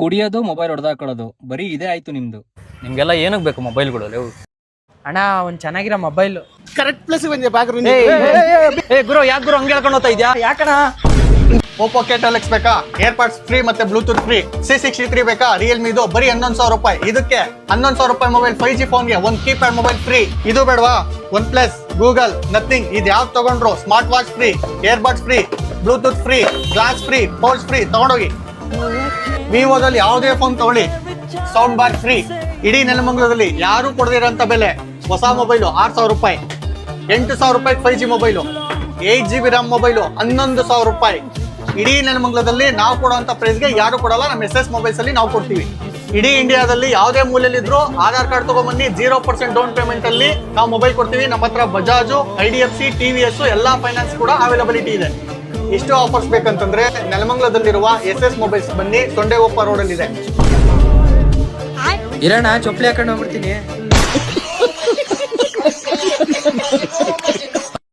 ಕುಡಿಯೋದು ಮೊಬೈಲ್ ಹೊಡೆದಾಕೊಳ್ಳೋದು ಬರೀ ಇದೇ ಆಯ್ತು ನಿಮ್ದು. ನಿಮ್ಗೆಲ್ಲ ಏನಕ್ಕೆ ಬೇಕು ಮೊಬೈಲ್ಗಳು? ಅಣ್ಣ ಒಂದ್ ಚೆನ್ನಾಗಿರೋ ಮೊಬೈಲ್. ಕರೆಕ್ಟ್ ಪ್ಲೇಸ್ ಬಂದಿದೆ ಬ್ಯಾಗ್ ಗುರು ಯಾಕೆ ಗುರು ಹಂಗೆ ಹೇಳ್ಕೊಂಡು ಹೋಗ್ತಾ ಇದ್ಯಾ? ಯಾಕಣ? ಓಪೋ K12X ಬೇಕಾ? ಏರ್ಪಾಡ್ಸ್ ಫ್ರೀ ಮತ್ತೆ ಬ್ಲೂಟೂತ್ ಫ್ರೀ. C63 ಬೇಕಾ? ರಿಯಲ್ಮಿ ಇದು ಬರೀ 11,000 ರೂಪಾಯಿ. ಇದಕ್ಕೆ 11,000 ರೂಪಾಯಿ ಮೊಬೈಲ್ 5G ಫೋನ್ಗೆ ಒಂದು ಕೀಪ್ಯಾಡ್ ಮೊಬೈಲ್ ಫ್ರೀ. ಇದು ಬೇಡವಾ? ಒನ್ ಪ್ಲಸ್, ಗೂಗಲ್, ನಥಿಂಗ್ ಇದು ಯಾವ್ದು ತಗೊಂಡ್ರು smart watch free, earbuds free, Bluetooth free, glass free, poles free ತಗೊಂಡೋಗಿ. ವಿವೋದಲ್ಲಿ ಯಾವುದೇ ಫೋನ್ ತಗೊಳ್ಳಿ ಸೌಂಡ್ ಬಾರ್ ಫ್ರೀ. ಇಡೀ ನೆಲಮಂಗಲದಲ್ಲಿ ಯಾರು ಕೊಡದಿರೋಂಥ ಬೆಲೆ. ಹೊಸ ಮೊಬೈಲು 6,000 ರೂಪಾಯಿ, 8,000 ರೂಪಾಯಿ 5G mobile, 8GB RAM mobile 11,000 ರೂಪಾಯಿ. ಇಡೀ ನೆಲಮಂಗಲದಲ್ಲಿ ನಾವು ಕೊಡುವಂತ ಪ್ರೈಸ್ಗೆ ಯಾರು ಕೊಡಲ್ಲ. ನಮ್ಮ SS ಮೊಬೈಲ್ಸ್ ಅಲ್ಲಿ ನಾವು ಕೊಡ್ತೀವಿ. ಇಡೀ ಇಂಡಿಯಾದಲ್ಲಿ ಯಾವುದೇ ಮೂಲೆಯಲ್ಲಿದ್ರು ಆಧಾರ್ ಕಾರ್ಡ್ ತಗೊಂಡ್ಬನ್ನಿ, 0% ಡೌನ್ ಪೇಮೆಂಟ್ ಅಲ್ಲಿ ನಾವು ಮೊಬೈಲ್ ಕೊಡ್ತೀವಿ. ನಮ್ಮ ಹತ್ರ ಬಜಾಜು, IDFC, TVS ಎಲ್ಲಾ ಫೈನಾನ್ಸ್ ಕೂಡ ಅವೈಲಬಿಲಿಟಿ ಇದೆ. ಇಷ್ಟು ಆಫರ್ಸ್ ಬೇಕಂತಂದ್ರೆ ನೆಲಮಂಗಲದಲ್ಲಿರುವ SS ಮೊಬೈಲ್ಸ್ ಬನ್ನಿ, ಸೊಂಡೆಗೊಪ್ಪ ರೋಡ್ ಅಲ್ಲಿ ಇದೆ. ಇರೋಣ ಚೊಪ್ಲಿ ಹಾಕೊಂಡು ಹೋಗ್ಬಿಡ್ತೀನಿ.